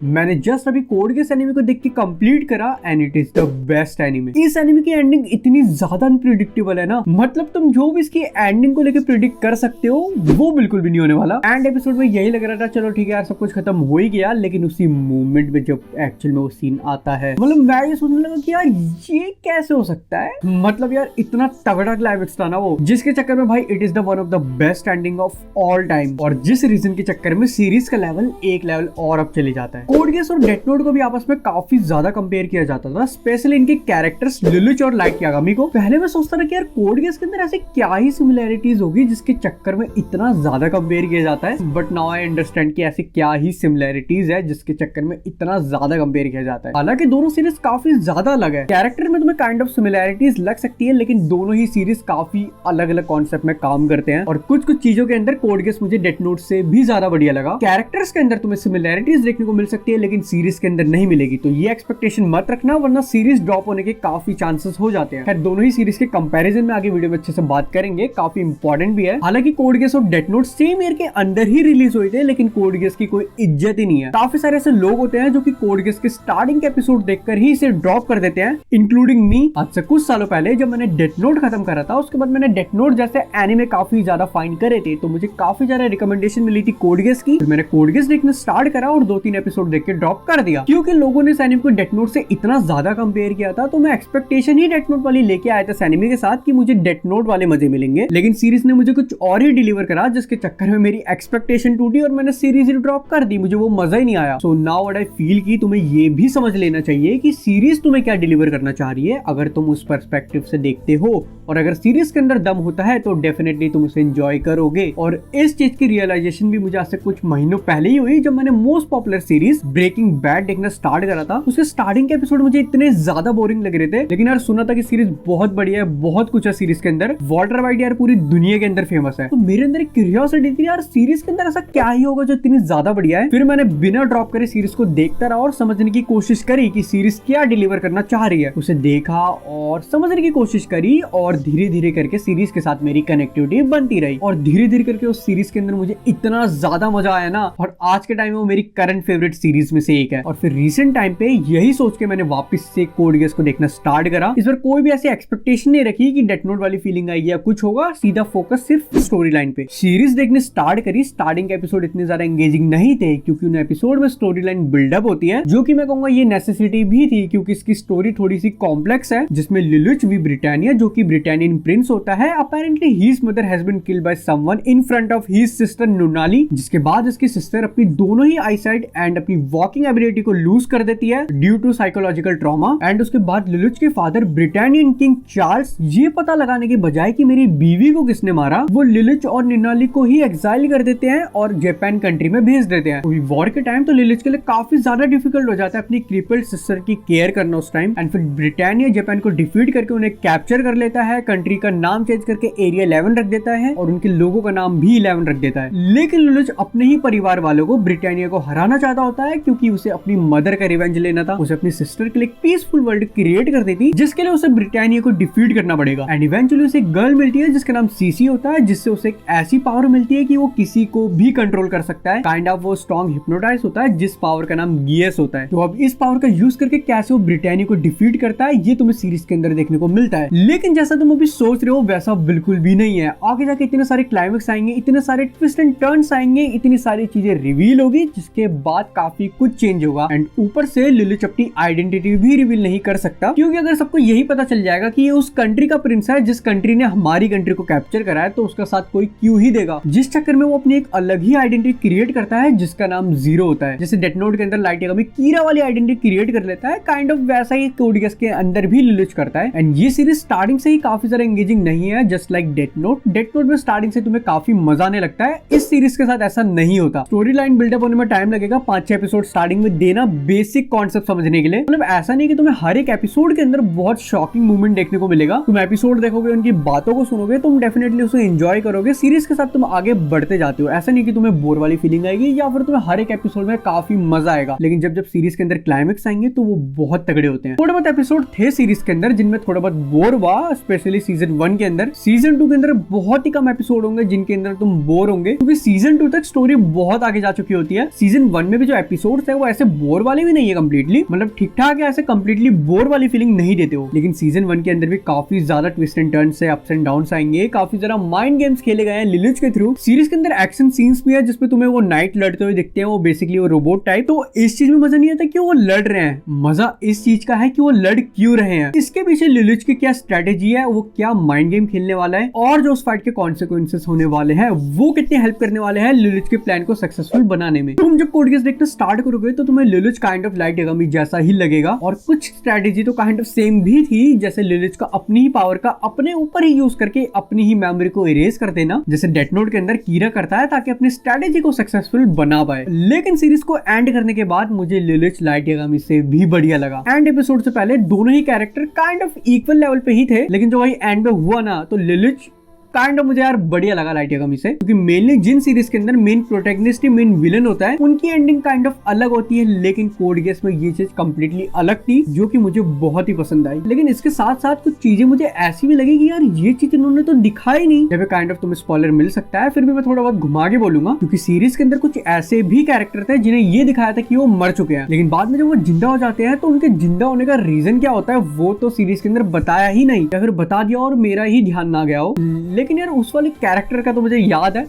मैंने जस्ट अभी code guess anime को देख के कंप्लीट करा and it is the best anime. इस एनिमे की एंडिंग इतनी ज्यादा अनप्रिडिक्टेबल है ना, मतलब तुम जो भी इसकी एंडिंग को लेके प्रिडिक्ट कर सकते हो वो बिल्कुल भी नहीं होने वाला। एंड एपिसोड में यही लग रहा था चलो ठीक है यार सब कुछ खत्म हो ही गया, लेकिन उसी मोमेंट में जब एक्चुअल में वो सीन आता है मतलब मैं ये सोचने लगा कि यार ये कैसे हो सकता है। मतलब यार इतना तगड़ा क्लाइमेक्स था ना वो, जिसके चक्कर में भाई it is the one of the best ending of all time, और जिस रीजन के चक्कर में सीरीज का लेवल एक लेवल और अब चले जाता है। कोड गेस और डेथ नोट को भी आपस में काफी ज्यादा कंपेयर किया जाता था, स्पेशली इनके कैरेक्टर्स लिलिच और लाइट यागामी को। पहले मैं सोचता था कि यार कोड गेस के अंदर ऐसे क्या ही सिमिलैरिटीज होगी जिसके चक्कर में इतना ज्यादा कंपेयर किया जाता है, बट नाउ आई अंडरस्टैंड कि ऐसी क्या ही सिमिलैरिटीज है जिसके चक्कर में इतना ज्यादा कंपेयर किया जाता है। हालांकि दोनों सीरीज काफी ज्यादा अलग है, कैरेक्टर में तुम्हें काइंड ऑफ सिमिलैरिटीज लग सकती है, लेकिन दोनों ही सीरीज काफी अलग अलग कॉन्सेप्ट में काम करते हैं। और कुछ कुछ चीजों के अंदर कोड गेस मुझे डेथ नोट से भी ज्यादा बढ़िया लगा। कैरेक्टर्स के अंदर तुम्हें सिमिलैरिटीज देखने को मिल सकती है, लेकिन सीरीज के अंदर नहीं मिलेगी, तो ये एक्सपेक्टेशन मत रखना, वरना सीरीज ड्रॉप होने के काफी चांसेस हो जाते हैं। खैर दोनों ही सीरीज के कंपैरिजन में आगे वीडियो में अच्छे से बात करेंगे, काफी इंपॉर्टेंट भी है। हालांकि कोड गेस और डेथ नोट सेम ईयर के अंदर ही रिलीज हुए थे, लेकिन कोड गेस की कोई इज्जत ही नहीं है। काफी सारे ऐसे लोग होते हैं जो कि कोड गेस के स्टार्टिंग के एपिसोड देखकर ही इसे ड्रॉप कर देते हैं, इंक्लूडिंग मी। आज से कुछ सालों पहले जब मैंने डेथ नोट खत्म करा था, उसके बाद मैंने डेथ नोट जैसे एनिमे काफी ज्यादा फाइंड करे थे, तो मुझे काफी ज्यादा रिकमेंडेशन मिली थी कोड गेस की। फिर मैंने कोड गेस देखना स्टार्ट करा और 2-3 एपिसोड देख के ड्रॉप कर दिया, क्योंकि लोगों ने एनिमे को डेथ नोट से इतना ज्यादा कंपेयर किया था, तो मैं एक्सपेक्टेशन ही डेथ नोट वाली लेके आया था एनिमे के साथ कि मुझे डेथ नोट वाले मजे मिलेंगे, लेकिन सीरीज ने मुझे कुछ और ही डिलीवर करा, जिसके चक्कर में मेरी एक्सपेक्टेशन टूटी और मैंने सीरीज ही ड्रॉप कर दी। मुझे वो मजा ही नहीं आया। So now what I feel कि तुम्हें ये भी समझ लेना चाहिए कि सीरीज तुम्हें क्या डिलीवर करना चाह रही है, अगर तुम उस पर्सपेक्टिव से देखते हो, और अगर सीरीज के अंदर दम होता है तो डेफिनेटली तुम उसे एंजॉय करोगे। और इस चीज की रियलाइजेशन भी मुझे आज से कुछ महीनों पहले ही हुई, जब मैंने most popular series Breaking Bad देखना स्टार्ट करा था। उसके स्टार्टिंग के एपिसोड मुझे इतने ज्यादा बोरिंग लग रहे थे, लेकिन यार सुना था कि सीरीज बहुत बढ़िया है, बहुत कुछ है सीरीज के अंदर। वॉल्टर वाइट यार पूरी दुनिया के अंदर फेमस है, तो मेरे अंदर एक क्यूरियोसिटी थी यार सीरीज के अंदर ऐसा क्या ही होगा जो इतनी ज्यादा बढ़िया है। फिर मैंने बिना ड्रॉप करे सीरीज को देखता रहा और समझने की कोशिश करी कि सीरीज क्या डिलीवर करना चाह रही है। उसे देखा और समझने की कोशिश करी, और धीरे धीरे करके सीरीज के साथ मेरी कनेक्टिविटी बनती रही, और धीरे धीरे करके उस सीरीज के अंदर मुझे इतना ज्यादा मजा आया ना, और आज के टाइम में वो मेरी करंट फेवरेट सीरीज में से एक है। और फिर रिसेंट टाइम पे यही सोच के मैंने वापस से कोड गेस को देखना स्टार्ट करा। इस बार कोई भी ऐसी एक्सपेक्टेशन नहीं रखी कि डेथ नोट वाली फीलिंग आएगी या कुछ होगा, सीधा फोकस सिर्फ स्टोरी लाइन पे। सीरीज देखने स्टार्ट करी, स्टार्टिंग के एपिसोड इतने ज्यादा एंगेजिंग नहीं थे, क्योंकि उन एपिसोड में स्टोरी लाइन बिल्डअप होती है, जो कि मैं कहूंगा ये नेसेसिटी भी थी, क्योंकि इसकी स्टोरी थोड़ी सी कॉम्प्लेक्स है, जिसमें लिलिच वी ब्रिटानिया, जो कि ब्रिटानियन प्रिंस होता है, apparently his mother has been killed by someone in front of his sister Nunnally, जिसके बाद इसकी सिस्टर अपनी दोनों ही आईसाइट एंड अपनी वॉकिंग एबिलिटी को लूज कर देती है due to psychological trauma. And उसके बाद लिलिच के फादर ब्रिटानियन किंग चार्ल्स ये पता लगाने के बजाय कि मेरी बीवी को किसने मारा, वो लिलिच और निनाली को ही एक्साइल कर देते हैं और जापान कंट्री में भेज देते हैं। वॉर के टाइम तो लिलिच के लिए काफी ज्यादा डिफिकल्ट हो जाता है अपनी क्रिपल्ड सिस्टर की केयर करना उस टाइम। एंड फिर ब्रिटानिया जापान को डिफीट करके उन्हें कैप्चर कर लेता है, कंट्री का नाम चेंज करके एरिया 11 रख देता है, और उनके लोगों का नाम भी 11 रख देता है। लेकिन लिलिच अपने ही परिवार वालों को ब्रिटानिया को हराना चाहता होता है, क्योंकि उसे अपनी मदर का रिवेंज लेना था। उसे अपनी सिस्टर के लिए पीसफुल वर्ल्ड क्रिएट कर देती, जिसके लिए उसे ब्रिटानिया को डिफीट करना पड़ेगा। एंड इवेंचुअली उसे एक गर्ल मिलती है जिसका नाम सीसी होता है, जिससे उसे एक ऐसी पावर मिलती है कि वो किसी को भी कंट्रोल कर सकता है। काइंड ऑफ वो स्ट्रॉन्ग हिप्नोटाइज होता है, जिस पावर का नाम गियस होता है। तो अब इस पावर का यूज करके कैसे वो ब्रिटानिया को डिफीट करता है, ये तुम्हें सीरीज के अंदर देखने को मिलता है। लेकिन जैसा तुम अभी सोच रहे हो वैसा बिल्कुल भी नहीं है। आगे जाके इतने सारे क्लाइमेक्स आएंगे, इतने सारे ट्विस्ट एंड टर्न्स आएंगे, इतनी सारी चीजें रिवील होगी, जिसके बाद काफी कुछ चेंज होगा। एंड ऊपर से लिलिच अपनी आइडेंटिटी भी रिवील नहीं कर सकता, क्योंकि अगर सबको यही पता चल जाएगा कि ये उस कंट्री का प्रिंस है जिस कंट्री ने हमारी कंट्री को कैप्चर करा है, तो उसका साथ कोई क्यों ही देगा। जिस चक्कर में वो अपनी एक अलग ही आइडेंटिटी क्रिएट करता है, जिसका नाम जीरो होता है। जैसे डेथ नोट के अंदर लाइट यागामी कीरा वाली आइडेंटिटी क्रिएट कर लेता है, काइंड ऑफ वैसा ही कोड गेस के अंदर भी लिलिच करता है। एंड ये सीरीज स्टार्टिंग से ही काफी ज्यादा एंगेजिंग नहीं है, just like death note. Death note में स्टार्टिंग से तुम्हें काफी मजा आने लगता है, इस सीरीज के साथ ऐसा नहीं होता। स्टोरी लाइन बिल्डअप होने में टाइम लगेगा, 5-6 एपिसोड स्टार्टिंग में देना बेसिक कॉन्सेप्ट समझने के लिए। मतलब ऐसा नहीं कि तुम्हें हर एक एपिसोड के अंदर बहुत शॉकिंग मूवमेंट देखने को मिलेगा। तुम एपिसोड देखोगे, उनकी बातों को सुनोगे, तुम डेफिनेटली उसे एंजॉय करोगे। सीरीज के साथ तुम आगे बढ़ते जाते हो, ऐसा नहीं कि तुम्हें बोर वाली फीलिंग आएगी या फिर तुम्हें हर एक एपिसोड में काफी मजा आएगा। लेकिन जब सीरीज के अंदर क्लाइमेक्स आएंगे तो वो बहुत तगड़े होते हैं। थोड़े बहुत एपिसोड थे सीरीज के अंदर जिनमें थोड़ा बहुत बोर हुआ, स्पेशली सीजन 1 के अंदर। सीजन 2 के अंदर बहुत ही कम एपिसोड होंगे जिनके अंदर तुम बोर होंगे, क्योंकि सीजन 2 तक स्टोरी बहुत आगे जा चुकी होती है। सीजन 1 में भी जो एपिसोड है वो ऐसे बोर वाले भी नहीं है कम्प्लीटली, मतलब ठीक ठाक है, ऐसे कम्प्लीटली बोर वाली फीलिंग नहीं देते हो। लेकिन सीजन 1 के अंदर भी काफी ज्यादा ट्विस्ट एंड टर्न्स है, अप्स एंड डाउन्स आएंगे, काफी ज्यादा माइंड गेम्स खेले गए हैं लिलिच के थ्रू। सीरीज के अंदर एक्शन सीन्स भी है जिसपे तुम्हें वो नाइट लड़ते हुए दिखते हैं, वो बेसिकली वो रोबोट टाइप। तो इस चीज में मजा नहीं आता कि वो लड़ रहे हैं, मजा इस चीज का है कि वो लड़ क्यों रहे हैं, इसके पीछे लिलिच की क्या स्ट्रेटेजी है, वो क्या माइंड गेम खेलने वाला है, और जो उस फाइट के कॉन्सिक्वेंसेस होने वाले हैं वो कितने हेल्प करने वाले हैं लिलिच के प्लान को सक्सेसफुल बनाने में। तुम जब कोड गेस देखना स्टार्ट करोगे तो तुम्हें लिलिच काइंड ऑफ लाइट यागामी जैसा ही लगेगा, और कुछ स्ट्रेटेजी तो काइंड ऑफ सेम भी थी, जैसे लिलिच का अपनी ही पावर का अपने ऊपर ही यूज करके अपनी ही मेमोरी को इरेज कर देना, जैसे डेथ नोट के अंदर कीरा करता है ताकि अपनी स्ट्रेटेजी को सक्सेसफुल बना पाए। लेकिन सीरीज को एंड करने के बाद मुझे लिलिच लाइट यागामी से भी बढ़िया लगा। एंड एपिसोड से पहले दोनों ही character kind of equal level पे ही थे, लेकिन जो वही एंड पे हुआ ना तो लिलिच काइंड ऑफ मुझे यार बढ़िया लगा लाइट यागामी से, क्योंकि मेनली जिन सीरीज के अंदर मेन प्रोटैगनिस्ट ही मेन विलन होता है उनकी एंडिंग काइंड ऑफ अलग होती है, लेकिन कोड गेस में ये चीज कंप्लीटली अलग थी जो कि मुझे बहुत ही पसंद आई। लेकिन इसके साथ साथ कुछ चीजें मुझे ऐसी भी लगी कि यार ये चीज इन्होंने तो दिखाई नहीं, जब काइंड ऑफ तुम्हें स्पॉइलर मिल सकता है, फिर भी मैं थोड़ा बहुत घुमा के बोलूंगा, क्योंकि सीरीज के अंदर कुछ ऐसे भी कैरेक्टर थे जिन्हें ये दिखाया था कि वो मर चुके हैं, लेकिन बाद में जब वो जिंदा हो जाते हैं तो उनके जिंदा होने का रीजन क्या होता है वो तो सीरीज के अंदर बताया ही नहीं, या फिर बता दिया और मेरा ही ध्यान ना गया हो। लेकिन यार उस वाले कैरेक्टर का तो मुझे याद है,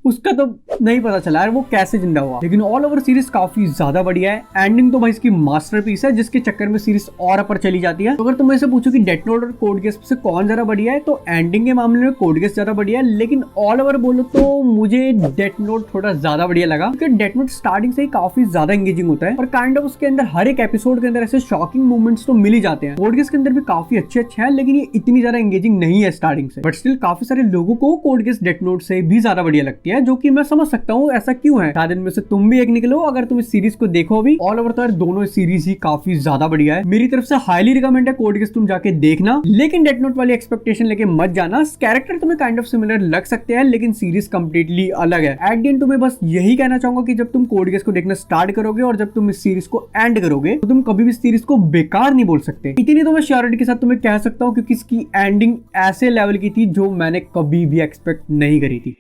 उसका तो नहीं पता चला यार वो कैसे जिंदा हुआ। लेकिन ऑल ओवर सीरीज काफी ज्यादा बढ़िया है, एंडिंग तो भाई इसकी मास्टरपीस है जिसके चक्कर में सीरीज और ऊपर चली जाती है। तो अगर तुम ऐसे पूछो कि डेथ नोट और कोड गेस से कौन ज्यादा बढ़िया है, तो एंडिंग के मामले में कोड गेस ज्यादा बढ़िया है, लेकिन ऑल ओवर बोलो तो मुझे डेथ नोट थोड़ा ज्यादा बढ़िया लगा, क्योंकि डेथ नोट स्टार्टिंग से ही काफी ज्यादा एंगेजिंग होता है और काइंड ऑफ उसके अंदर हर एक एपिसोड के अंदर ऐसे शॉकिंग मूवमेंट्स तो मिल ही जाते हैं। कोड गेस के अंदर भी काफी अच्छे है, लेकिन ये इतनी ज्यादा एंगेजिंग नहीं है स्टार्टिंग से, बट स्टिल काफी सारे लोगों को कोड गेस डेथ नोट से भी ज्यादा बढ़िया लगती है, जो कि मैं समझ सकता हूँ ऐसा क्यों है। शायद इनमें से तुम भी एक निकलो अगर तुम इस सीरीज को देखो भी। ऑल ओवर तो यार दोनों सीरीज ही काफी ज्यादा बढ़िया है, मेरी तरफ से हाईली रिकमेंड है कोड गेस तुम जाके देखना, लेकिन डेथ नोट वाली एक्सपेक्टेशन लेके मत जाना। कैरेक्टर तुम्हें काइंड ऑफ सिमिलर लग सकते हैं, लेकिन सीरीज कंप्लीटली अलग है। एट द एंड तुम्हें बस यही कहना चाहूंगा कि जब तुम कोड गेस को देखना स्टार्ट करोगे और जब तुम इस सीरीज को एंड करोगे तो तुम कभी भी इस सीरीज को बेकार नहीं बोल सकते। इतनी तो मैं श्योरिटी के साथ तुम्हें कह सकता हूँ, क्योंकि इसकी एंडिंग ऐसे लेवल की थी जो मैंने कभी भी एक्सपेक्ट नहीं करी थी।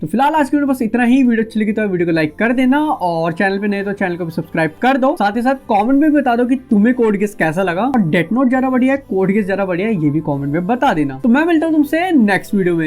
तो फिलहाल आज की वीडियो बस इतना ही। वीडियो अच्छी लगी तो वीडियो को लाइक कर देना, और चैनल पे नए तो चैनल को भी सब्सक्राइब कर दो। साथ ही साथ कमेंट में भी बता दो कि तुम्हें कोड गेस कैसा लगा, और डेथ नोट ज्यादा बढ़िया है कोड गेस ज्यादा बढ़िया है, ये भी कमेंट में बता देना। तो मैं मिलता हूँ तुमसे नेक्स्ट वीडियो में।